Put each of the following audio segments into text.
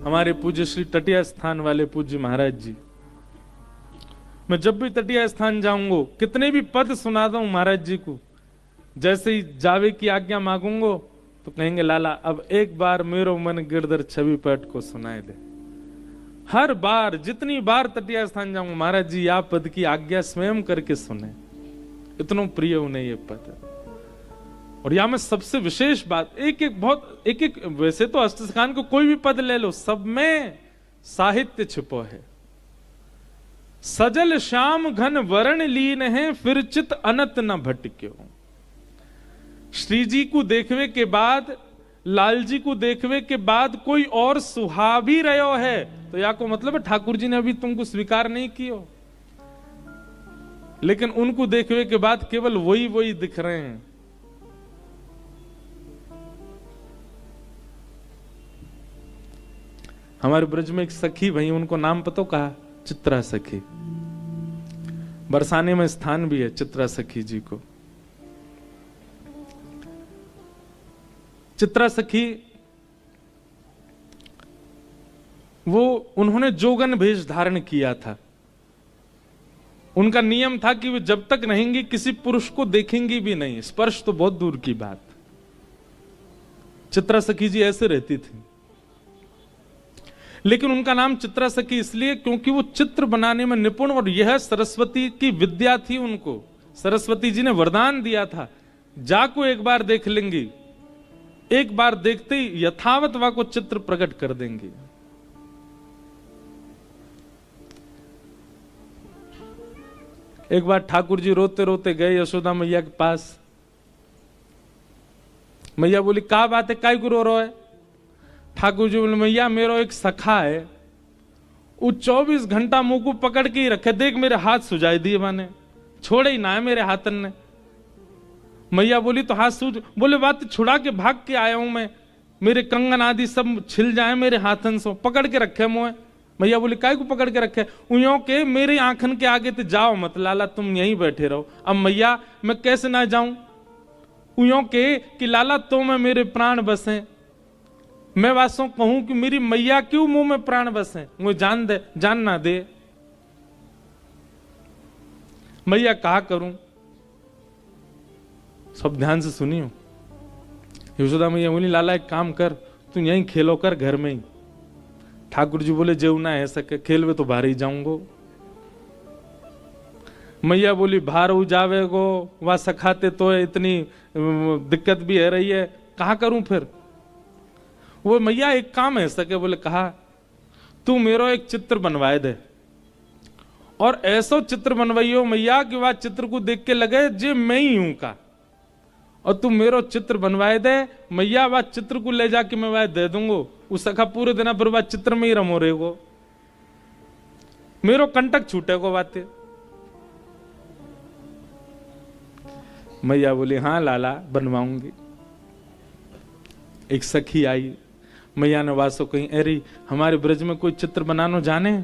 हमारे पूज्य श्री तटिया स्थान वाले पूज्य महाराज जी, मैं जब भी तटिया स्थान जाऊंगा कितने भी पद सुना दूं महाराज जी को, जैसे ही जावे की आज्ञा मांगूंगा तो कहेंगे लाला अब एक बार मेरो मन गिरधर छवि पाठ को सुनाए दे। हर बार जितनी बार तटिया स्थान जाऊंगा महाराज जी या पद की आज्ञा स्वयं करके सुने, इतना प्रिय उन्हें ये पद। और यहां में सबसे विशेष बात, एक एक वैसे तो अष्टसिखान को कोई भी पद ले लो, सब में साहित्य छिपो है। सजल श्याम घन वरण लीन है, फिर चित अनत न भटक्यो। श्री जी को देखवे के बाद, लाल जी को देखवे के बाद कोई और सुहा भी रहो है तो या को मतलब है ठाकुर जी ने अभी तुमको स्वीकार नहीं किया, लेकिन उनको देखवे के बाद केवल वही वही दिख रहे हैं। हमारे ब्रज में एक सखी भाई, उनको नाम पता कहा, चित्रा सखी। बरसाने में स्थान भी है चित्रा सखी जी को। चित्रा सखी वो उन्होंने जोगन भेष धारण किया था। उनका नियम था कि वे जब तक रहेंगी किसी पुरुष को देखेंगी भी नहीं, स्पर्श तो बहुत दूर की बात। चित्रा सखी जी ऐसे रहती थी, लेकिन उनका नाम चित्रा सखी इसलिए क्योंकि वो चित्र बनाने में निपुण, और यह सरस्वती की विद्या थी। उनको सरस्वती जी ने वरदान दिया था, जाको एक बार देख लेंगी, एक बार देखते ही यथावत वा को चित्र प्रकट कर देंगी। एक बार ठाकुर जी रोते रोते गए यशोदा मैया के पास। मैया बोली क्या बात है, काय को रो रहा है? ठाकुर जी बोले मैया मेरा एक सखा है, वो 24 घंटा मुंह को पकड़ के ही रखे, देख मेरे हाथ सुझाई दिए माने, छोड़े ही ना है मेरे हाथन ने। मैया बोली तो हाथ सूझ, बोले बात छुड़ा के भाग के आया हूं मैं, मेरे कंगन आदि सब छिल जाए मेरे हाथन से, पकड़ के रखे मुंह। मैया बोली काय को पकड़ के रखे? उयों के मेरे आंखन के आगे तो जाओ मत लाला, तुम यहीं बैठे रहो। अब मैया मैं कैसे ना जाऊं? उयों के कि लाला तो मैं मेरे प्राण बसे, मैं वासों कहूं कि मेरी मैया क्यों मुंह में प्राण बसे, वो जान दे, जान ना दे। मैया कहा करूं? सब ध्यान से सुनियो। यशोदा मैया बोली लाला एक काम कर, तू यहीं खेलो कर घर में ही। ठाकुर जी बोले जेव ना है सके, खेलवे तो बाहर ही जाऊंगो। मैया बोली बाहर हो जावे गो, वहां सखाते तो है, इतनी दिक्कत भी है रही है, कहा करूं फिर? वो मैया एक काम है सके, बोले कहा तू मेरो एक चित्र बनवाए दे, और ऐसा चित्र बनवाइयो मैया कि वह चित्र को देख के लगे जे मैं ही हूं का, और तू मेरो चित्र बनवाए दे मैया, वह चित्र को ले जाके मैं वह दे दूंगो। उस सखा पूरे दिन पर वह चित्र में ही रमो रहेगो, मेरो कंटक छूटेगो बातें। मैया बोली हाँ लाला बनवाऊंगी। एक सखी आई, मैया ने वासो कहीं अरे हमारे ब्रज में कोई चित्र बनानो जाने?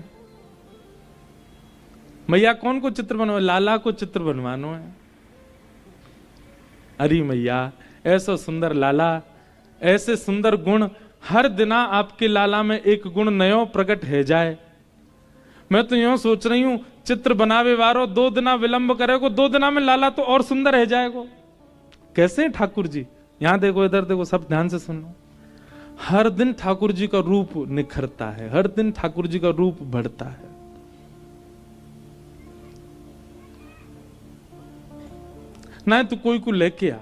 मैया कौन को चित्र बनवा? लाला को चित्र बनवानो है। अरे मैया ऐसा सुंदर लाला, ऐसे सुंदर गुण, हर दिना आपके लाला में एक गुण नयो प्रकट है जाए। मैं तो यूं सोच रही हूं चित्र बनावे वारो 2 दिना विलंब करेगो, 2 दिना में लाला तो और सुंदर है जाएगो। कैसे ठाकुर जी? यहां देखो, इधर देखो, सब ध्यान से सुनो। हर दिन ठाकुर जी का रूप निखरता है, हर दिन ठाकुर जी का रूप बढ़ता है। ना तो कोई को लेके आ।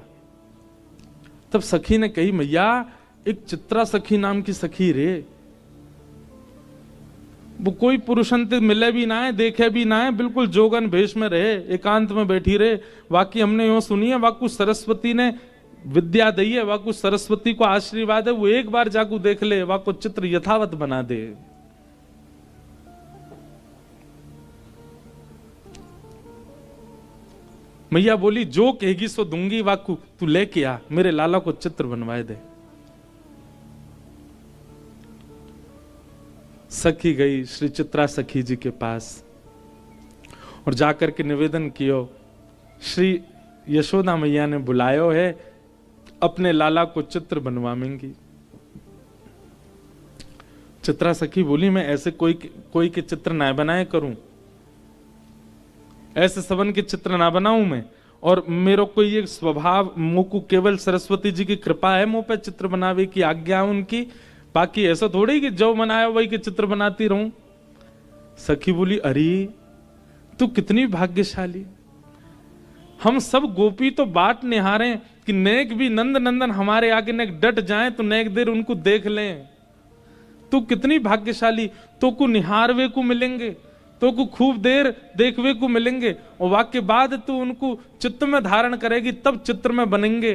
तब सखी ने कही मैया एक चित्रा सखी नाम की सखी रे, वो कोई पुरुषंत मिले भी ना है, देखे भी ना है, बिल्कुल जोगन भेष में रहे, एकांत में बैठी रहे। वाकई हमने यूं सुनी है, वाकु सरस्वती ने विद्या दी है, वाकु सरस्वती को आशीर्वाद है, वो एक बार जाकू देख ले, वाकु चित्र यथावत बना दे। मैया बोली जो कहेगी सो दूंगी, वाकू तू लेके आ, मेरे लाला को चित्र बनवाए दे। सखी गई श्री चित्रा सखी जी के पास और जाकर के निवेदन कियो, श्री यशोदा मैया ने बुलायो है, अपने लाला को चित्र बनवाएंगी। चित्रा सखी बोली मैं ऐसे कोई के चित्र ना बनाए करूं, ऐसे सबन के चित्र ना बनाऊं मैं, और मेरे को ये स्वभाव मुझको केवल सरस्वती जी की कृपा है मुंह पे चित्र बनावे की आज्ञा उनकी, बाकी ऐसा थोड़ी कि जो बनाया वही के चित्र बनाती रहूं। सखी बोली अरे तू कितनी भाग्यशाली, हम सब गोपी तो बाट निहारे कि नेक भी नंद नंदन हमारे आगे नेक डट जाए तो नेक देर उनको देख लें। तू कितनी भाग्यशाली, तो को निहारवे को मिलेंगे, तो को खूब देर देखवे को मिलेंगे, और वाक्य बाद तू उनको चित्त में धारण करेगी तब चित्र में बनेंगे।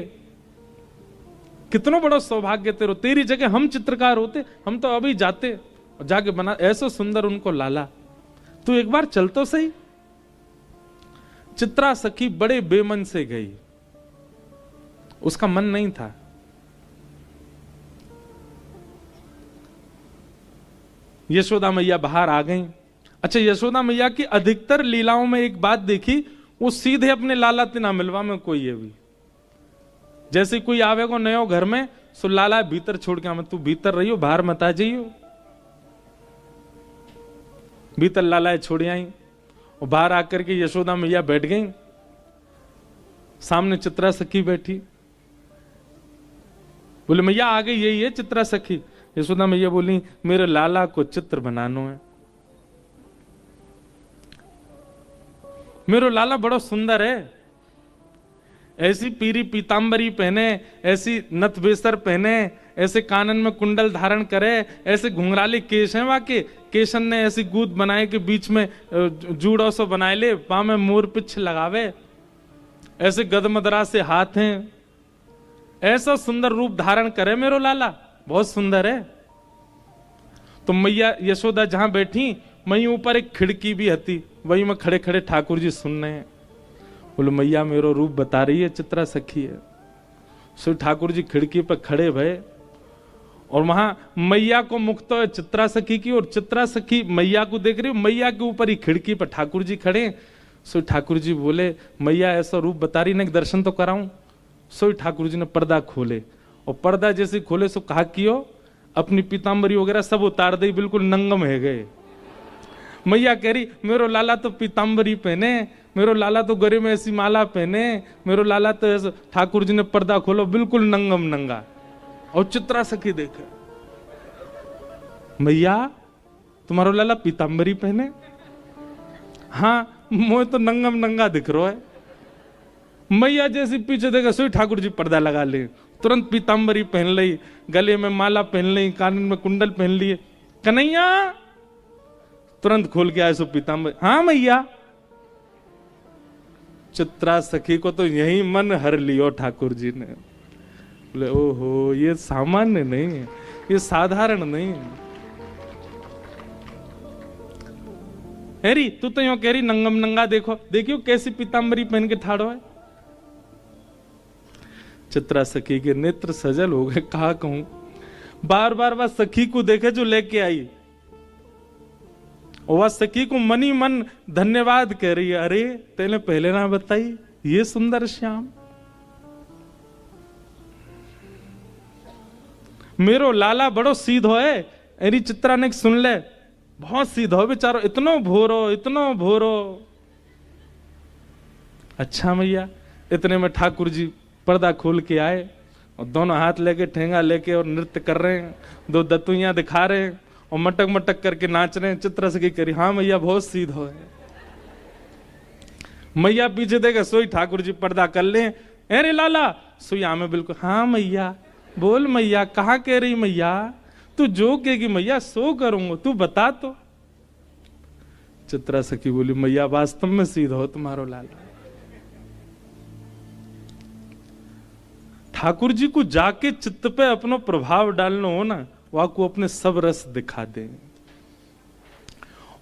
कितना बड़ा सौभाग्य तेरो, तेरी जगह हम चित्रकार होते हम तो अभी जाते और जाके बना ऐसा सुंदर उनको लाला। तू एक बार चल तो सही। चित्रा सखी बड़े बेमन से गई, उसका मन नहीं था। यशोदा मैया बाहर आ गई। अच्छा, यशोदा मैया की अधिकतर लीलाओं में एक बात देखी, वो सीधे अपने लाला तिना मिलवा में कोई है भी, जैसे कोई आवेगो नयो घर में सो लाला भीतर छोड़ के तू भीतर रहियो बाहर मत आ जाइयो। भीतर लाला छोड़ आई और बाहर आकर के यशोदा मैया बैठ गई, सामने चित्रा सखी बैठी। बोले मैया आ गई, यही है चित्रा सखी। यशोदा मैया बोली मेरे लाला को चित्र बनाना है। मेरो लाला बड़ा सुंदर है, ऐसी पीरी पीतांबरी पहने, ऐसी नथ बेसर पहने, ऐसे कानन में कुंडल धारण करे, ऐसे घुंघराले केश हैं वाके, केशन ने ऐसी गूद बनाए के बीच में जूड़ों से बनाए ले, पाँव में मोर पिछ लगावे, ऐसे गदमदरा से हाथ हैं, ऐसा सुंदर रूप धारण करे मेरो लाला, बहुत सुंदर है। तो मैया यशोदा जहां बैठी वहीं ऊपर एक खिड़की भी हती, वहीं में खड़े खड़े ठाकुर जी सुन रहे हैं। बोलो मैया मेरो रूप बता रही है, चित्रा सखी है। सो ठाकुर जी खिड़की पर खड़े भये और वहां मैया को मुख तो है चित्रा सखी की, और चित्रा सखी मैया को देख रही हो, मैया के ऊपर ही खिड़की पर ठाकुर जी खड़े। सो ठाकुर जी बोले मैया ऐसा रूप बता रही ना, दर्शन तो कराऊं। सो ठाकुर जी ने पर्दा खोले, और पर्दा जैसे खोले सो कहा कियो अपनी पीतांबरी वगैरह सब उतार दी, बिल्कुल नंगम है गए। मैया कह रही मेरो लाला तो पीतांबरी पहने, मेरो लाला तो गले में ऐसी माला पहने, मेरो लाला तो ऐसा। ठाकुर जी ने पर्दा खोलो, बिल्कुल नंगम नंगा। और चित्रा सखी देखे मैया तुम्हारो लाला पीतांबरी पहने, हाँ मोह तो नंगम नंगा दिख रहा है। मैया जैसी पीछे देखा सोई ठाकुर जी पर्दा लगा ले, तुरंत पीतांबरी पहन ली, गले में माला पहन ली, कान में कुंडल पहन लिए। कन्हैया तुरंत खोल के आए सो पीतांबरी, हाँ मैया। चित्रा सखी को तो यही मन हर लियो ठाकुर जी ने। बोले ओहो ये सामान्य नहीं है, ये साधारण नहीं है। हेरी तू तो यूं कह रही नंगम नंगा, देखो देखियो कैसी पीतांबरी पहन के ठाड़ो है। चित्रा सखी के नेत्र सजल हो गए, कहा कहूं, बार बार वह सखी को देखे जो लेके आई, और वह सखी को मनी मन धन्यवाद कह रही है। अरे तेने पहले ना बताई ये सुंदर श्याम, मेरो लाला बड़ो सीधो है। अरे चित्रा ने सुन ले, बहुत सीधो है बेचारो, इतनो भोरो इतनो भोरो। अच्छा मैया, इतने में ठाकुर जी पर्दा खोल के आए और दोनों हाथ लेके ठेंगा लेके और नृत्य कर रहे हैं, दो दतुइयां दिखा रहे हैं और मटक मटक करके नाच रहे हैं। चित्रा सखी करी हाँ मैया बहुत सीधो है। मैया पीछे देखे सोई ठाकुर जी पर्दा कर ले, अरे लाला सोई में बिल्कुल, हाँ मैया बोल मैया कहाँ कह रही मैया, तू जो कहेगी मैया सो करूंगा, तू बता तो। चित्रा सखी बोली मैया वास्तव में सीधो हो तुम्हारो लाला। ठाकुर जी को जाके चित्त पे अपनो प्रभाव डालना हो ना, वह को अपने सब रस दिखा दे,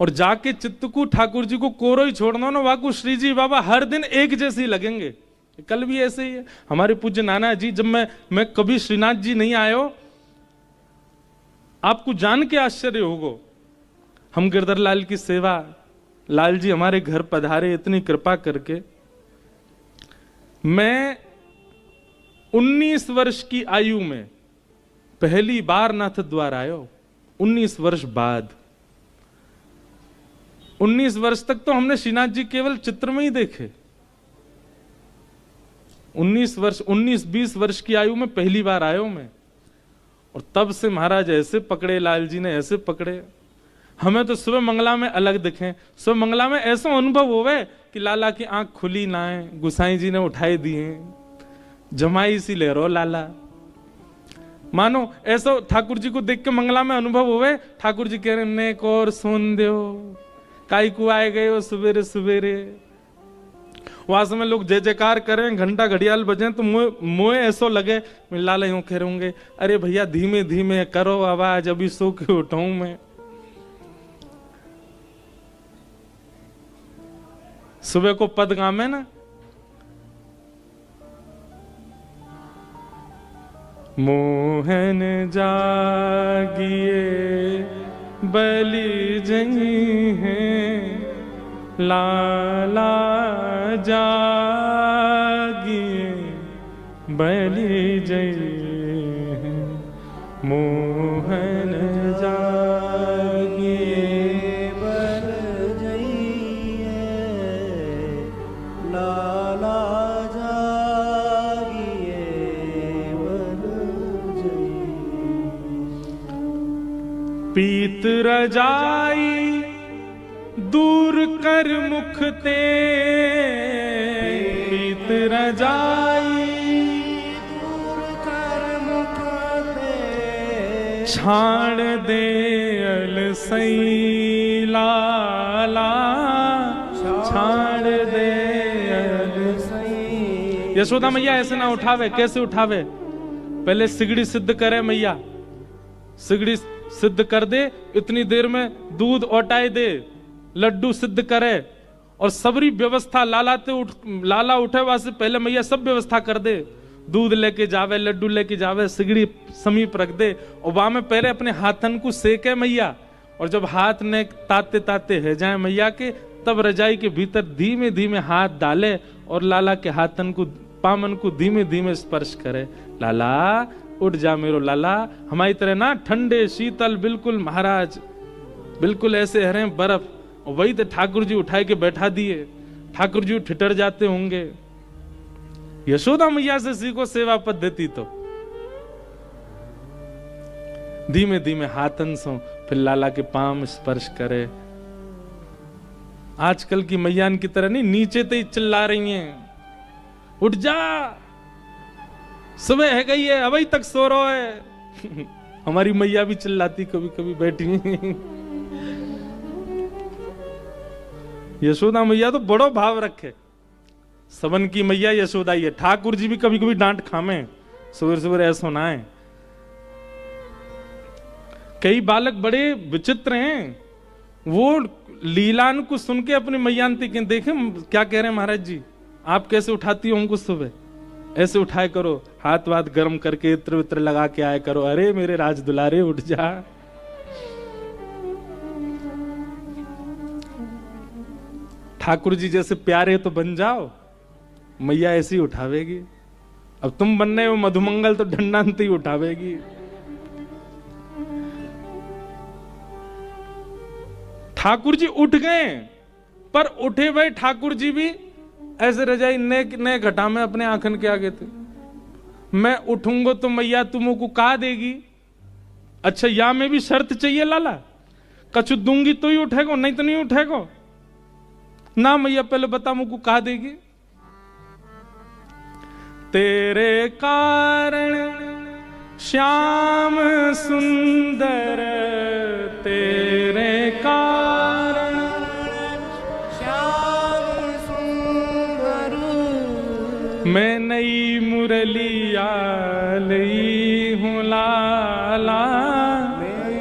और जाके चित्त को ठाकुर जी को कोरो ही छोड़ना ना, वह को श्री जी बाबा हर दिन एक जैसे ही लगेंगे। कल भी ऐसे ही है हमारे पूज्य नाना जी, जब मैं कभी श्रीनाथ जी नहीं आयो, आपको जान के आश्चर्य होगा, हम गिरधर लाल की सेवा, लाल जी हमारे घर पधारे इतनी कृपा करके। मैं 19 वर्ष की आयु में पहली बार नाथ द्वार आयो, 19 वर्ष बाद। 19 वर्ष तक तो हमने श्रीनाथ जी केवल चित्र में ही देखे। 19-20 वर्ष की आयु में पहली बार आयो मैं, और तब से महाराज ऐसे पकड़े, लाल जी ने ऐसे पकड़े। हमें तो सुबह मंगला में अलग दिखे, सुबह मंगला में ऐसा अनुभव होवे कि लाला की आंख खुली ना है, गुसाई जी ने उठाई दिए, जमाई सी ले रो लाला। मानो ऐसा ठाकुर जी को देख के मंगला में अनुभव होवे, ठाकुर जी कह रहे नेक और सोन दो, काई को आए गए हो सवेरे सवेरे। वहां समय लोग जय जयकार करें, घंटा घड़ियाल बजे, तो मोए ऐसो लगे लाला यूं कह होंगे, अरे भैया धीमे धीमे करो आवाज, अभी सो के उठाऊं मैं। सुबह को पद गामे ना, मोहन जागिए बलि जई हैं, लाला जागिए बलि जई हैं, मोहन जागिए बल जइए, लाला जागिए बल जइए। पीत रजाई दूर कर मुख ते, पीत रजाई दूर कर मुख ते, छाड़ दे अलसई लाला, छाड़ दे अलसई। यशोदा मैया ऐसे ना उठावे, कैसे उठावे? पहले सिगड़ी सिद्ध करे मैया, सिगड़ी सिद्ध कर दे, इतनी देर में दूध औटाए दे, लड्डू सिद्ध करे, और सबरी व्यवस्था लाला उठे वहां से पहले मैया सब व्यवस्था कर दे, दूध लेके जावे, लड्डू लेके जावे, सिगड़ी समीप रख दे, और वहां में पहले अपने हाथन को सेके मैया, और जब हाथ ने ताते ताते है जाए मैया के, तब रजाई के भीतर धीमे धीमे हाथ डाले और लाला के हाथन को, पामन को धीमे धीमे स्पर्श करे। लाला उठ जा मेरो लाला, हमारी तरह ना ठंडे शीतल बिल्कुल महाराज, बिल्कुल ऐसे हरे बर्फ। और वही तो ठाकुर जी उठाए के बैठा दिए, ठाकुर जी ठिठर जाते होंगे। यशोदा मैया से सीखो सेवा पद्धति तो। धीमे धीमे हाथन सो फिर लाला के पाम स्पर्श करे। आजकल की मैयान की तरह नहीं नीचे तो ही चिल्ला रही हैं, उठ जा सुबह है गई है अभी तक सो रहा है। हमारी मैया भी चिल्लाती कभी कभी बैठी। यशोदा मैया तो बड़ो भाव रखे, सबन की मैया यशोदा ही है। ठाकुर जी भी कभी कभी डांट खामे, सुबह सुबह ऐसा ना है। कई बालक बड़े विचित्र हैं, वो लीलान को सुन के अपनी मैयांती के देखे क्या कह रहे हैं महाराज जी, आप कैसे उठाती हो हमको सुबह, ऐसे उठाए करो, हाथ वाथ गर्म करके इत्र वित्र लगा के आए करो। अरे मेरे राज दुलारे उठ जा। ठाकुर जी जैसे प्यारे तो बन जाओ, मैया ऐसी उठावेगी। अब तुम बनने हो मधुमंगल तो ढंडांत ही उठावेगी। ठाकुर जी उठ गए, पर उठे भाई ठाकुर जी भी ऐसे रजाई ने घटा में अपने आंखन के आगे थे। मैं उठूंगा तो मैया तुमको कहा देगी, अच्छा या में भी शर्त चाहिए लाला, कछु दूंगी तो ही उठेगो, नहीं तो नहीं उठेगो ना। मैया पहले बता मुझको कहा देगी। तेरे कारण श्याम सुंदर, तेरे कारण श्याम सुंदर, मैं नई मुरलिया लई हूँ लाला,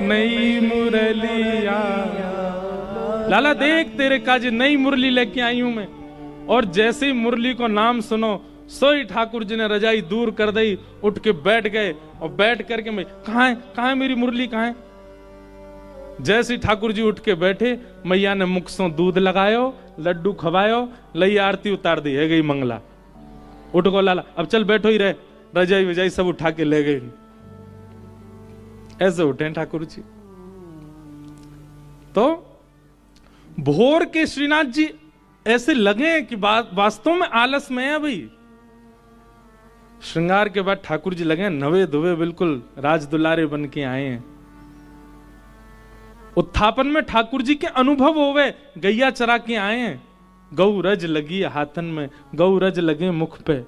नई मुरलिया। लाला देख तेरे काज नई मुरली लेके आई हूं मैं। और जैसे ही मुरली को नाम सुनो, सोई ठाकुर जी ने रजाई दूर कर दी, उठ के बैठ गए। और बैठ करके मैं कहाँ है मेरी मुरली कहाँ है। जैसे ठाकुर जी उठ के बैठे, मैया ने मुख से दूध लगायो, लड्डू खवायो, लई आरती उतार दी, है गई मंगला। उठ गो लाला, अब चल बैठो ही रहे, रजाई वजाई सब उठा के ले गई। ऐसे उठे ठाकुर जी। तो भोर के श्रीनाथ जी ऐसे लगे कि वास्तव में आलस में है भाई। श्रृंगार के बाद ठाकुर जी लगे नवे धुवे बिल्कुल राज दुलारे बन के आए हैं। उत्थापन में ठाकुर जी के अनुभव होवे, गैया चरा के आए हैं, गौ रज लगी हाथन में, गौ रज लगे मुख पे,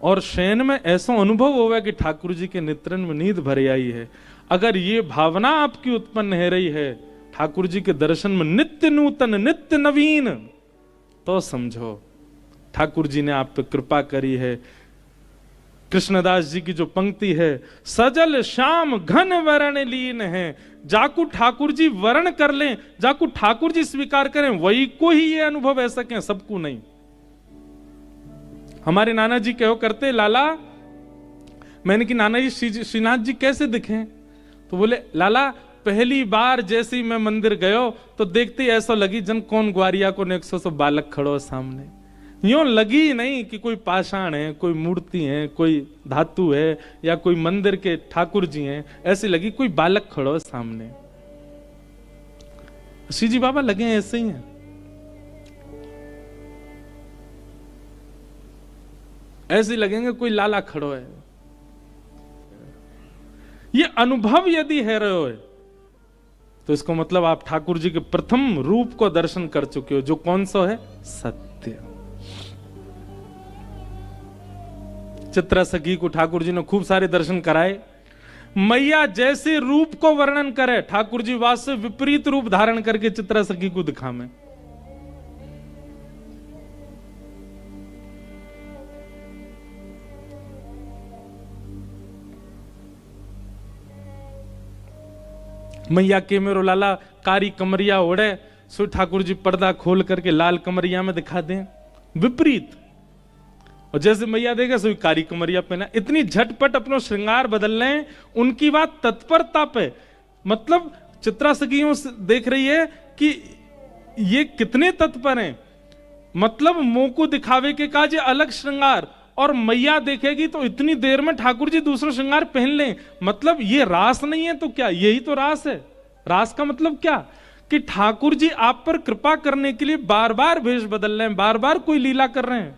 और शयन में ऐसा अनुभव होवे कि ठाकुर जी के नेत्रन में नींद भर आई है। अगर ये भावना आपकी उत्पन्न हो रही है ठाकुर जी के दर्शन में नित्य नूतन नित्य नवीन, तो समझो ठाकुर जी ने आप पे कृपा करी है। कृष्णदास जी की जो पंक्ति है, सजल श्याम घन वरण लीन है, जाकू ठाकुर जी वर्ण कर लें, जाकू ठाकुर जी स्वीकार करें, वही को ही ये अनुभव ऐसा सके, सबको नहीं। हमारे नाना जी कहो करते, लाला, मैंने कि नाना जी श्रीनाथ जी कैसे दिखे? तो बोले लाला पहली बार जैसे ही मैं मंदिर गयो तो देखते ही ऐसा लगी जन कौन ग्वारिया को 100 बालक खड़ो सामने। यूं लगी नहीं कि कोई पाषाण है, कोई मूर्ति है, कोई धातु है, या कोई मंदिर के ठाकुर जी हैं, ऐसी लगी कोई बालक खड़ो सामने। श्री जी बाबा लगे ऐसे ही हैं। ऐसे लगेंगे कोई लाला खड़ो है। ये अनुभव यदि है रहे हो तो इसको मतलब आप ठाकुर जी के प्रथम रूप को दर्शन कर चुके हो, जो कौन सा है? सत्य। चित्रा सखी को ठाकुर जी ने खूब सारे दर्शन कराए। मैया जैसे रूप को वर्णन करे, ठाकुर जी वास्तव विपरीत रूप धारण करके चित्रा सखी को दिखावे। मैया के मेरो लाला कारी कमरिया ओढ़े, सो ठाकुर जी पर्दा खोल करके लाल कमरिया में दिखा दें, विपरीत। और जैसे मैया देगा सो कारी कमरिया पहना। इतनी झटपट अपना श्रृंगार बदल लें, उनकी बात तत्परता पे, मतलब चित्रा सखियों देख रही है कि ये कितने तत्पर हैं, मतलब मुंह को दिखावे के काज अलग श्रृंगार, और मैया देखेगी तो इतनी देर में ठाकुर जी दूसरा श्रृंगार पहन लें। मतलब ये रास नहीं है तो क्या? यही तो रास है। रास का मतलब क्या? कि ठाकुर जी आप पर कृपा करने के लिए बार बार भेष बदल रहे हैं, बार बार कोई लीला कर रहे हैं।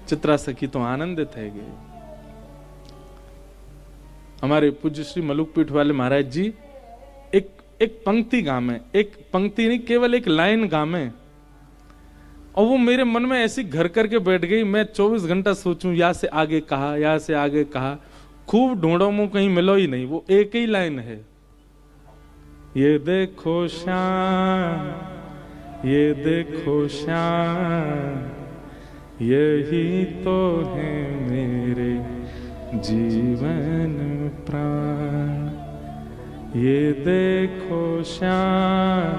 चित्रा सखी तो आनंदित है। हमारे पूज्य श्री मलुकपीठ वाले महाराज जी एक पंक्ति गामे, एक पंक्ति नहीं केवल एक लाइन गामे, और वो मेरे मन में ऐसी घर करके बैठ गई। मैं 24 घंटा सोचूं, या से आगे कहा, या से आगे कहा, खूब ढूंढो मुंह, कहीं मिलो ही नहीं। वो एक ही लाइन है, ये देखो श्याम, ये देखो श्याम, यही तो है मेरे जीवन प्राण। ये देखो श्याम,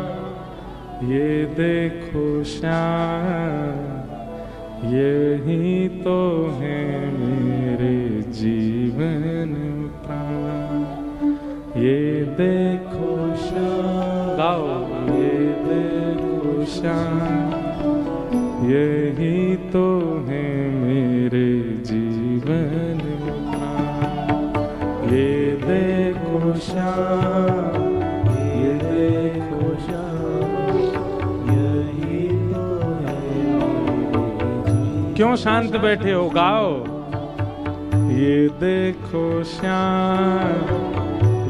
ये देखो श्याम, यही तो है मेरे जीवन प्राण। ये देखो श्याम, गाओ, ये देखो श्याम, यही तो है मेरे जीवन प्राण। ये देखो श्याम, ये देखो श्याम, यही तो है। क्यों शांत बैठे हो? गाओ। ये देखो श्याम,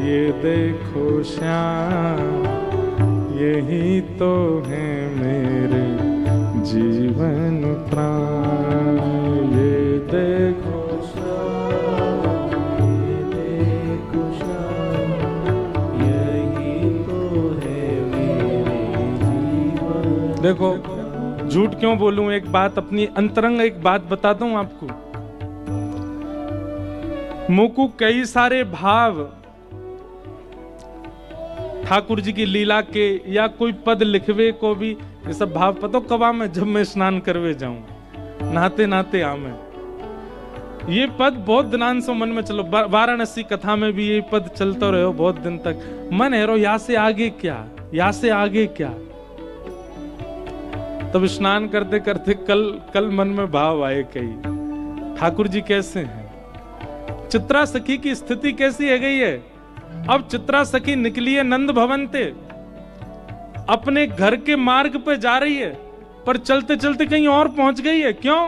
ये देखो श्याम, यही तो है मेरे जीवन प्राण। ये देखो श्याम, ये देखो श्याम, यही तो है मेरे जीवन। देखो झूठ क्यों बोलूं, एक बात अपनी अंतरंग एक बात बताता हूं आपको। मुकु कई सारे भाव ठाकुर जी की लीला के या कोई पद लिखवे को भी ये सब भाव पता कब आ मैं, जब मैं स्नान करवे जाऊं, नहाते नहाते आ मैं। ये पद बहुत दिनान से मन में चलो, वाराणसी कथा में भी ये पद चलता रहो बहुत दिन तक। मन है रो यहाँ से आगे क्या, यहाँ से आगे क्या। तब स्नान करते करते कल मन में भाव आए कई, ठाकुर जी कैसे हैं, चित्रा सखी की स्थिति कैसी है गई है। अब चित्रा सखी निकली है नंद भवन से, अपने घर के मार्ग पे जा रही है, पर चलते चलते कहीं और पहुंच गई है। क्यों?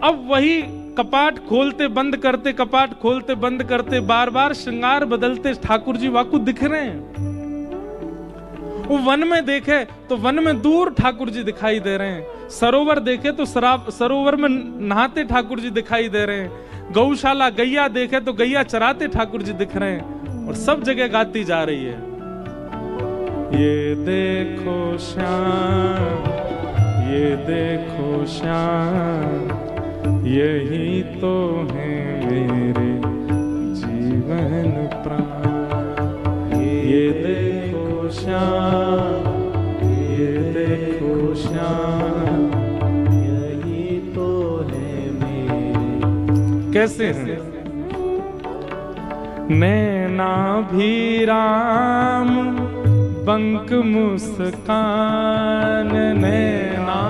अब वही कपाट खोलते बंद करते, कपाट खोलते बंद करते, बार बार श्रृंगार बदलते ठाकुर जी वाकु दिख रहे हैं। वो वन में देखे तो वन में दूर ठाकुर जी दिखाई दे रहे हैं, सरोवर देखे तो सरोवर में नहाते ठाकुर जी दिखाई दे रहे हैं, गौशाला गैया देखे तो गैया चराते ठाकुर जी दिख रहे हैं, और सब जगह गाती जा रही है, ये देखो श्याम, ये देखो श्याम, यही तो है मेरे जीवन प्राण। ये देखो श्याम, ये देखो श्याम, यही तो है मेरे। कैसे हैं? नैना भी राम बंक मुस्कान, नैना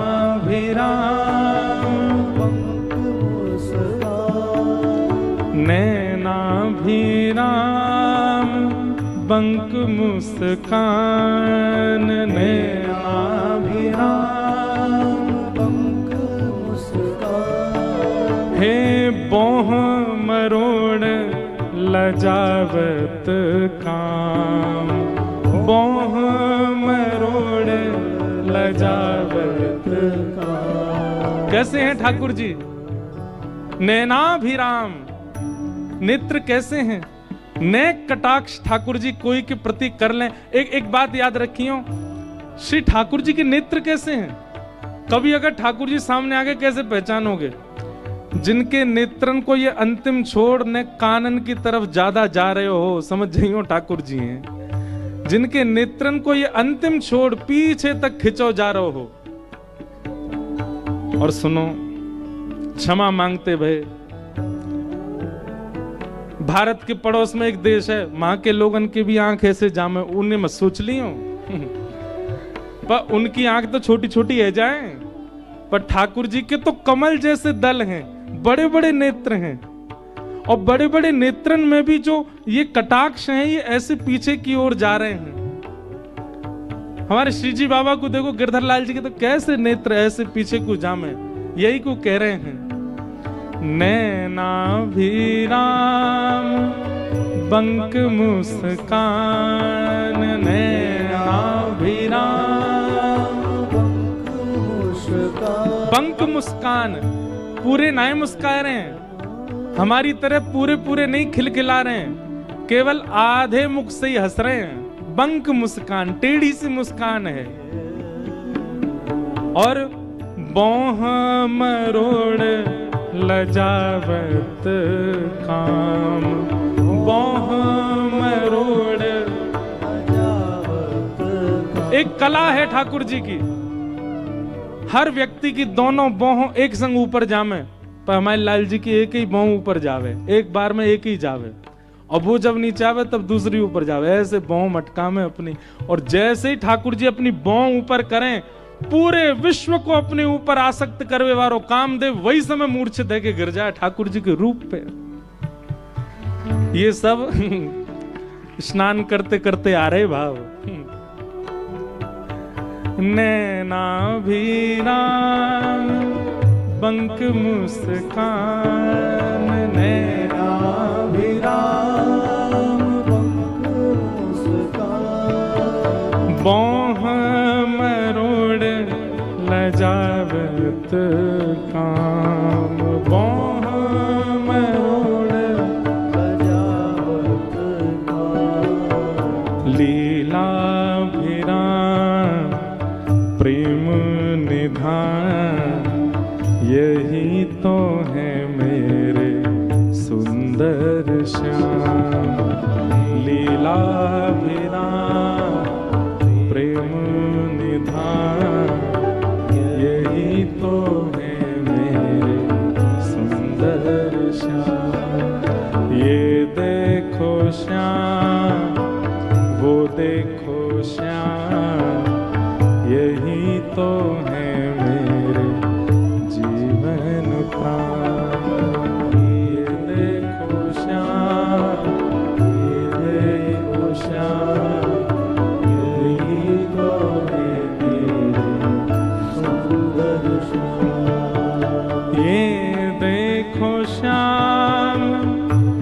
भी राम बंक मुस्कान, नैना भी राम बंक मुस्कान, नैना भी राम बंक मुस्कान। हे बोह मरोड़ लजावत काम, बोह मरोड़ लजावत काम। कैसे हैं ठाकुर जी? नैनाभिराम, नेत्र कैसे हैं? नेक कटाक्ष ठाकुर जी कोई के प्रति कर लें। एक बात याद रखियो, श्री ठाकुर जी के नेत्र कैसे हैं? कभी अगर ठाकुर जी सामने आगे कैसे पहचानोगे? जिनके नेत्रन को ये अंतिम छोड़ ने कानन की तरफ ज्यादा जा रहे हो, समझ जाइयो ठाकुर जी हैं। जिनके नेत्रन को ये अंतिम छोड़ पीछे तक खिंचो जा रहे हो। और सुनो, क्षमा मांगते भय, भारत के पड़ोस में एक देश है, वहां के लोगन के भी आंख ऐसे जामे, उन्हें मत सोच लियो पर उनकी आंख तो छोटी छोटी है जाए, पर ठाकुर जी के तो कमल जैसे दल हैं, बड़े बड़े नेत्र हैं, और बड़े बड़े नेत्रन में भी जो ये कटाक्ष हैं, ये ऐसे पीछे की ओर जा रहे हैं। हमारे श्री जी बाबा को देखो, गिरधर लाल जी के तो कैसे नेत्र ऐसे पीछे को जामे, यही को कह रहे हैं। नैना भी राम बंक मुस्कान, नैना भी राम बंक मुस्कान। बंक मुस्कान, पूरे नाय मुस्का रहे हैं, हमारी तरह पूरे पूरे नहीं खिलखिला रहे हैं, केवल आधे मुख से ही हंस रहे हैं। बंक मुस्कान, टेढ़ी सी मुस्कान है। और बोह मरोड़ लजावत काम, बोह मरोड़ लजावत काम। एक कला है ठाकुर जी की, हर व्यक्ति की दोनों बोहों एक संग ऊपर जामे, पर हमारे लाल जी की एक ही बाँह ऊपर जावे, एक बार में एक ही जावे, और वो जब नीचे आवे तब दूसरी ऊपर जावे, ऐसे बाँह मटका में अपनी। और जैसे ही ठाकुर जी अपनी बाँह ऊपर करें, पूरे विश्व को अपने ऊपर आसक्त करवे वारो कामदेव वही समय मूर्छित है के गिर जाए ठाकुर जी के रूप पे। ये सब स्नान करते करते आ रहे भाव। नैना भी राम बंक मुस्कान, नैना भी राम बंक मुस्कान। बोह मरोड़ लजावत काम, बोह मरोड़ लजावत काम। लीला भी राम प्रेम निधान, यही तो है मेरे सुंदर श्याम। लीला भी राम प्रेम निधान, यही तो है मेरे सुंदर श्याम। ये देखो श्याम, वो देखो श्याम, यही तो है मेरे जीवन प्राण। ये देखो श्याम,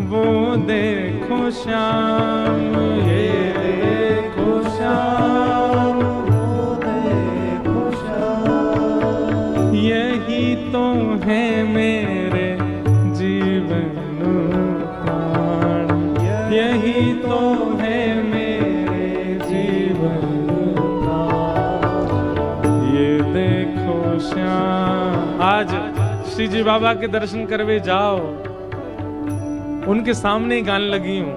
वो देखो श्याम, ये देखो श्याम, वो देखो श्याम, यही तो है मेरे जीवन प्राण, यही तो है मेरे जीवन प्राण, ये देखो श्याम। आज श्री जी बाबा के दर्शन करवे जाओ, उनके सामने ही गाने लगी हूं,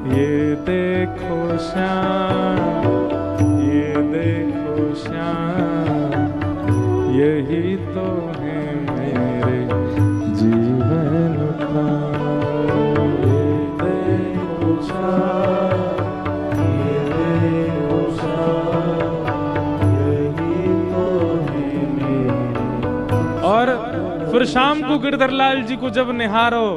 ये देखो श्याम, ये देखो श्याम, यही तो है मेरे जीवन प्राण, ये देखो श्याम, ये देखो श्याम, यही तो है मेरे। और फिर शाम को गिरधरलाल जी को जब निहारो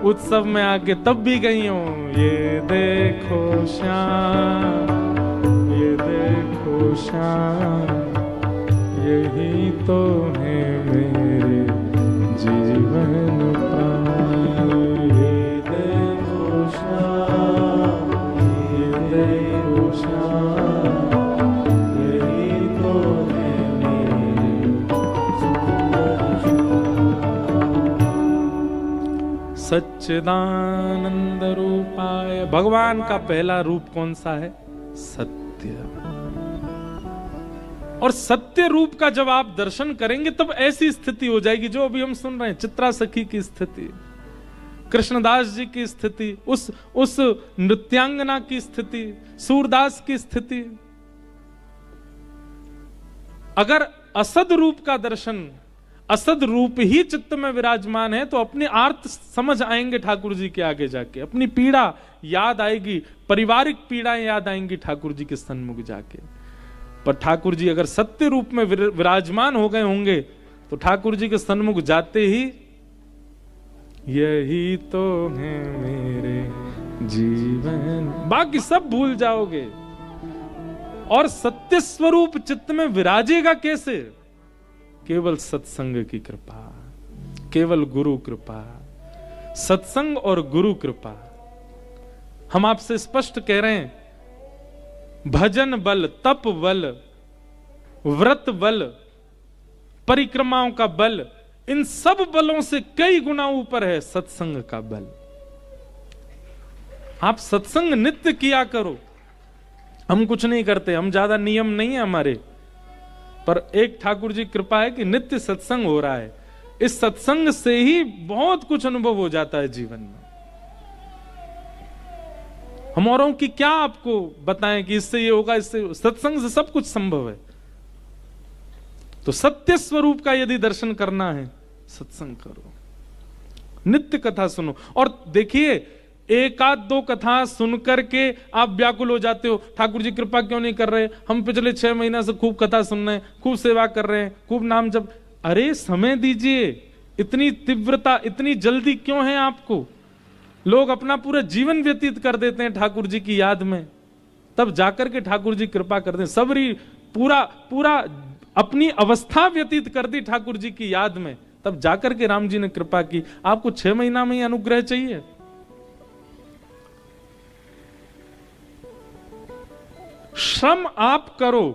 उत्सव में आके, तब भी गई हूं, ये देखो श्याम, ये देखो श्याम, यही तो है मेरे जीवन प्राण, ये देखो श्याम, ये देखो श्याम, यही तो है मेरे। सच्चिदानंद रूपाय, भगवान का पहला रूप कौन सा है? सत्य। और सत्य रूप का जब आप दर्शन करेंगे तब ऐसी स्थिति हो जाएगी जो अभी हम सुन रहे हैं, चित्रा सखी की स्थिति, कृष्णदास जी की स्थिति, उस नृत्यांगना की स्थिति, सूरदास की स्थिति। अगर असद रूप का दर्शन, असद रूप ही चित्त में विराजमान है, तो अपने आर्त समझ आएंगे ठाकुर जी के आगे जाके, अपनी पीड़ा याद आएगी, पारिवारिक पीड़ाएं याद आएंगी ठाकुर जी के सन्मुख जाके। पर ठाकुर जी अगर सत्य रूप में विराजमान हो गए होंगे तो ठाकुर जी के सन्मुख जाते ही यही तो है मेरे जीवन, बाकी सब भूल जाओगे। और सत्य स्वरूप चित्त में विराजेगा कैसे? केवल सत्संग की कृपा, केवल गुरु कृपा, सत्संग और गुरु कृपा। हम आपसे स्पष्ट कह रहे हैं, भजन बल, तप बल, व्रत बल, परिक्रमाओं का बल, इन सब बलों से कई गुना ऊपर है सत्संग का बल। आप सत्संग नित्य किया करो। हम कुछ नहीं करते, हम ज्यादा नियम नहीं है हमारे, पर एक ठाकुर जी कृपा है कि नित्य सत्संग हो रहा है। इस सत्संग से ही बहुत कुछ अनुभव हो जाता है जीवन में। हम औरों की क्या आपको बताएं कि इससे ये होगा, इससे, सत्संग से सब कुछ संभव है। तो सत्य स्वरूप का यदि दर्शन करना है, सत्संग करो, नित्य कथा सुनो। और देखिए, एक आध दो कथा सुनकर के आप व्याकुल हो जाते हो, ठाकुर जी कृपा क्यों नहीं कर रहे, हम पिछले 6 महीना से खूब कथा सुन रहे हैं, खूब सेवा कर रहे हैं, खूब नाम जप। अरे समय दीजिए, इतनी तीव्रता, इतनी जल्दी क्यों है आपको? लोग अपना पूरा जीवन व्यतीत कर देते हैं ठाकुर जी की याद में, तब जाकर के ठाकुर जी कृपा करते हैं। सबरी पूरा अपनी अवस्था व्यतीत कर दी ठाकुर जी की याद में, तब जाकर के राम जी ने कृपा की। आपको 6 महीना में ही अनुग्रह चाहिए? श्रम आप करो,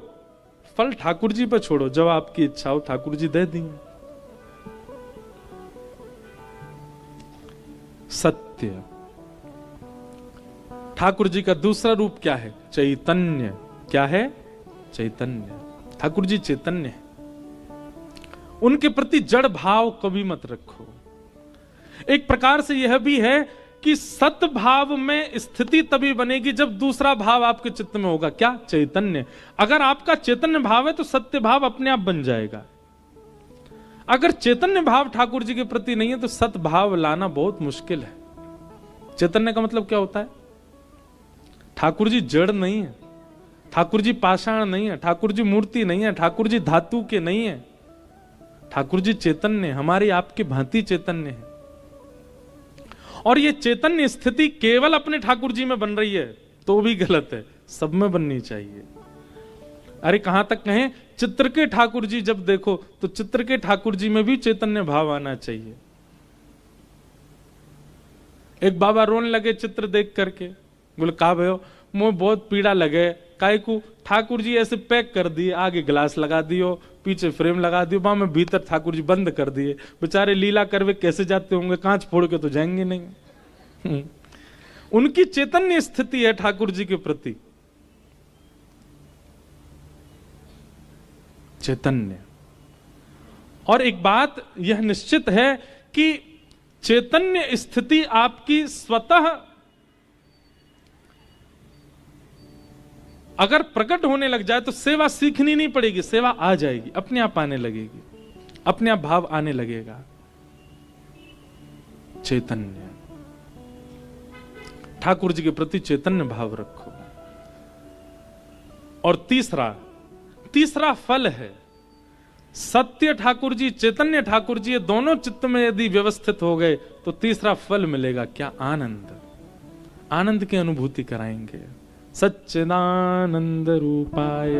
फल ठाकुर जी पर छोड़ो। जब आपकी इच्छा हो ठाकुर जी दे देंगे। सत्य। ठाकुर जी का दूसरा रूप क्या है? चैतन्य। क्या है? चैतन्य। ठाकुर जी चैतन्य है। उनके प्रति जड़ भाव कभी मत रखो। एक प्रकार से यह भी है कि सत भाव में स्थिति तभी बनेगी जब दूसरा भाव आपके चित्त में होगा। क्या? चैतन्य। अगर आपका चैतन्य भाव है तो सत्य भाव अपने आप बन जाएगा। अगर चैतन्य भाव ठाकुर जी के प्रति नहीं है तो सत भाव लाना बहुत मुश्किल है। चैतन्य का मतलब क्या होता है? ठाकुर जी जड़ नहीं है, ठाकुर जी पाषाण नहीं है, ठाकुर जी मूर्ति नहीं है, ठाकुर जी धातु के नहीं है। ठाकुर जी चैतन्य, हमारी आपकी भांति चैतन्य है। और ये चैतन्य स्थिति केवल अपने ठाकुर जी में बन रही है तो भी गलत है, सब में बननी चाहिए। अरे कहां तक कहें, चित्र के ठाकुर जी जब देखो तो चित्र के ठाकुर जी में भी चैतन्य भाव आना चाहिए। एक बाबा रोने लगे चित्र देख करके, बोले कहा भयो मुझे बहुत पीड़ा लगे, काय को ठाकुर जी ऐसे पैक कर दिए, आगे ग्लास लगा दियो, पीछे फ्रेम लगा दियो, वहां में भीतर ठाकुर जी बंद कर दिए, बेचारे लीला करवे कैसे जाते होंगे, कांच फोड़ के तो जाएंगे नहीं। उनकी चैतन्य स्थिति है ठाकुर जी के प्रति, चैतन्य। और एक बात यह निश्चित है कि चैतन्य स्थिति आपकी स्वतः अगर प्रकट होने लग जाए तो सेवा सीखनी नहीं पड़ेगी, सेवा आ जाएगी, अपने आप आने लगेगी, अपने आप भाव आने लगेगा। चैतन्य, ठाकुर जी के प्रति चैतन्य भाव रखो। और तीसरा फल है सत्य ठाकुर जी, चैतन्य ठाकुर जी, ये दोनों चित्त में यदि व्यवस्थित हो गए तो तीसरा फल मिलेगा क्या? आनंद। आनंद की अनुभूति कराएंगे। सच्चिदानंद रूपाय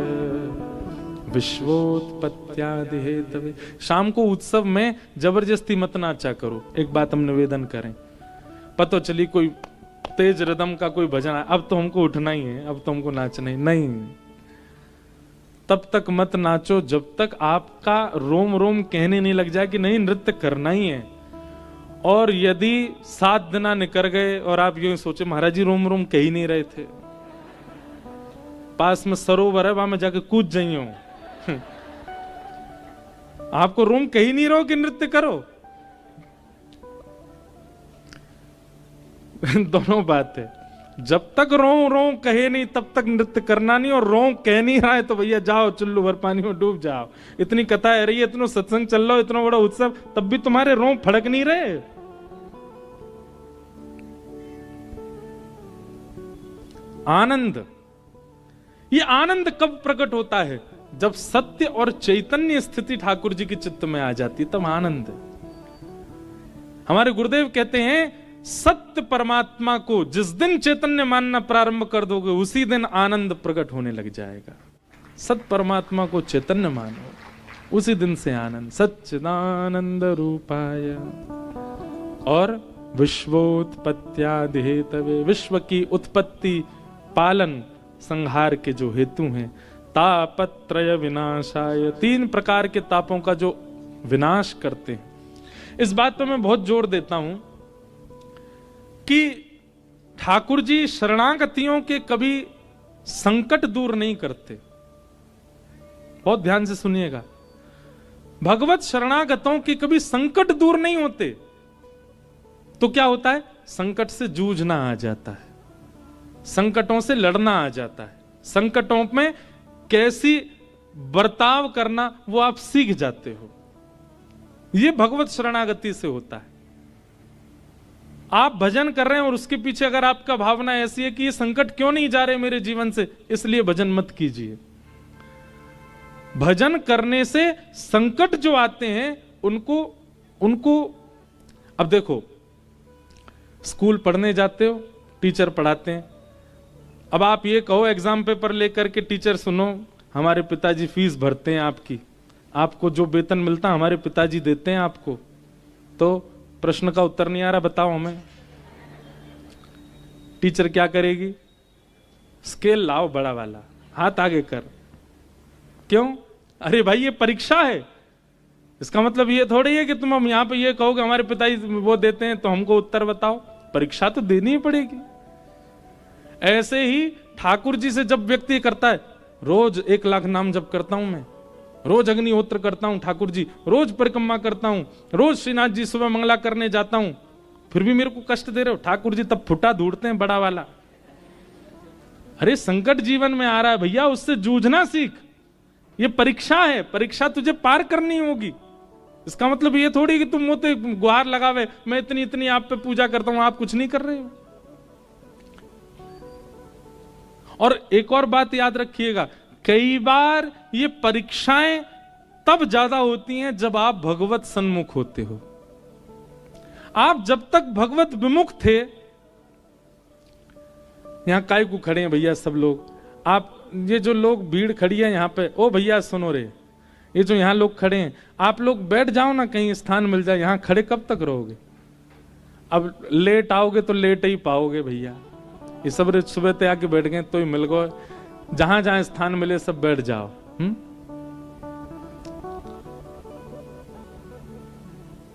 विश्वोत्पत्त्यादि हेतवे। शाम को उत्सव में जबरदस्ती मत नाचा करो। एक बात हम निवेदन करें, पता चली कोई तेज रिदम का कोई भजन है, अब तो हमको उठना ही है, अब तो हमको नाचना ही नहीं, तब तक मत नाचो जब तक आपका रोम रोम कहने नहीं लग जाए कि नहीं नृत्य करना ही है। और यदि 7 दिन निकल गए और आप यूं सोचे महाराज जी रोम रोम कह ही नहीं रहे थे, पास में सरोवर है वहां में जाके कूद जाइयो, आपको रोम कह ही नहीं रहो कि नृत्य करो। दोनों बात है, जब तक रो रो कहे नहीं तब तक नृत्य करना नहीं, और रो कह नहीं रहा है तो भैया जाओ चुल्लू भर पानी में डूब जाओ। इतनी कथा है रही है, इतना सत्संग चल रहा हो, इतना बड़ा उत्सव, तब भी तुम्हारे रो फड़क नहीं रहे। आनंद, ये आनंद कब प्रकट होता है? जब सत्य और चैतन्य स्थिति ठाकुर जी की चित्त में आ जाती है, तब आनंद। हमारे गुरुदेव कहते हैं सत्य परमात्मा को जिस दिन चैतन्य मानना प्रारंभ कर दोगे उसी दिन आनंद प्रकट होने लग जाएगा। सत्य परमात्मा को चैतन्य मानो, उसी दिन से आनंद। सच्चिदानंद रूपाय और विश्वोत्पत्त्यादि हेतवे, विश्व की उत्पत्ति पालन संहार के जो हेतु हैं। तापत्रय विनाशाय, 3 प्रकार के तापों का जो विनाश करते हैं। इस बात पर मैं बहुत जोर देता हूं कि ठाकुर जी शरणागतियों के कभी संकट दूर नहीं करते। बहुत ध्यान से सुनिएगा, भगवत शरणागतों के कभी संकट दूर नहीं होते। तो क्या होता है? संकट से जूझना आ जाता है, संकटों से लड़ना आ जाता है, संकटों में कैसी बर्ताव करना वो आप सीख जाते हो। ये भगवत शरणागति से होता है। आप भजन कर रहे हैं और उसके पीछे अगर आपका भावना ऐसी है कि ये संकट क्यों नहीं जा रहे मेरे जीवन से, इसलिए भजन मत कीजिए। भजन करने से संकट जो आते हैं उनको अब देखो, स्कूल पढ़ने जाते हो, टीचर पढ़ाते हैं। अब आप ये कहो एग्जाम पेपर लेकर के टीचर सुनो हमारे पिताजी फीस भरते हैं आपकी, आपको जो वेतन मिलता है हमारे पिताजी देते हैं आपको, तो प्रश्न का उत्तर नहीं आ रहा बताओ हमें। टीचर क्या करेगी? स्केल लाओ बड़ा वाला, हाथ आगे कर। क्यों? अरे भाई ये परीक्षा है, इसका मतलब ये थोड़ी है कि तुम हम यहां पे ये कहोगे हमारे पिताजी वो देते हैं तो हमको उत्तर बताओ। परीक्षा तो देनी ही पड़ेगी। ऐसे ही ठाकुर जी से जब व्यक्ति करता है, रोज 1 लाख नाम जप करता हूं मैं, रोज अग्निहोत्र करता हूं ठाकुर जी, रोज परिक्रमा करता हूं, रोज श्रीनाथ जी सुबह मंगला करने जाता हूं, फिर भी मेरे को कष्ट दे रहे हो ठाकुर जी, तब फुटा ढूंढते हैं बड़ा वाला। अरे संकट जीवन में आ रहा है भैया, उससे जूझना सीख। ये परीक्षा है, परीक्षा तुझे पार करनी होगी। इसका मतलब ये थोड़ी कि तुम मोते गुहार लगावे मैं इतनी इतनी आप पे पूजा करता हूं, आप कुछ नहीं कर रहे हो। और एक और बात याद रखिएगा, कई बार ये परीक्षाएं तब ज्यादा होती हैं जब आप भगवत सन्मुख होते हो। आप जब तक भगवत विमुख थे, यहां काय को खड़े हैं भैया सब लोग, आप ये जो लोग भीड़ खड़ी है यहां पे, ओ भैया सुनो रे, ये जो यहां लोग खड़े हैं, आप लोग बैठ जाओ ना, कहीं स्थान मिल जाए, यहां खड़े कब तक रहोगे? अब लेट आओगे तो लेट ही पाओगे भैया। ये सब सुबह ते आके बैठ गए तो ही मिल गए, जहां जहां स्थान मिले सब बैठ जाओ।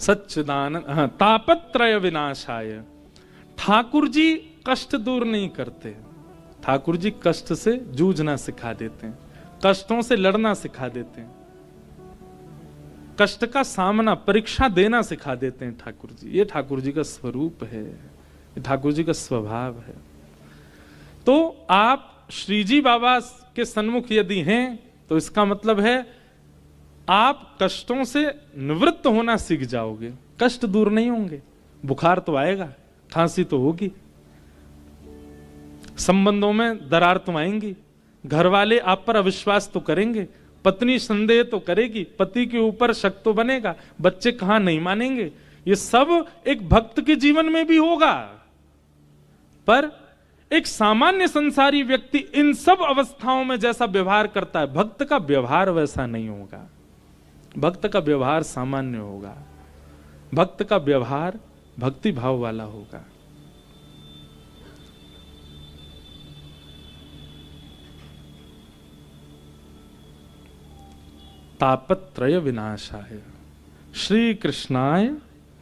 सच्चिदानंद, हाँ, तापत्रय विनाशाय। ठाकुर जी कष्ट दूर नहीं करते, ठाकुर जी कष्ट से जूझना सिखा देते हैं, कष्टों से लड़ना सिखा देते हैं, कष्ट का सामना, परीक्षा देना सिखा देते हैं ठाकुर जी। ये ठाकुर जी का स्वरूप है, ये ठाकुर जी का स्वभाव है। तो आप श्री जी बाबा के सन्मुख यदि हैं तो इसका मतलब है आप कष्टों से निवृत्त होना सीख जाओगे। कष्ट दूर नहीं होंगे, बुखार तो आएगा, खांसी तो होगी, संबंधों में दरार तो आएंगी, घर वाले आप पर अविश्वास तो करेंगे, पत्नी संदेह तो करेगी, पति के ऊपर शक तो बनेगा, बच्चे कहां नहीं मानेंगे। ये सब एक भक्त के जीवन में भी होगा, पर एक सामान्य संसारी व्यक्ति इन सब अवस्थाओं में जैसा व्यवहार करता है, भक्त का व्यवहार वैसा नहीं होगा। भक्त का व्यवहार सामान्य होगा, भक्त का व्यवहार भक्ति भाव वाला होगा। तापत्रय विनाशाय श्री कृष्णाय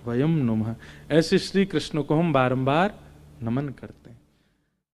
वयम नुमः। ऐसे श्री कृष्ण को हम बारंबार नमन करते।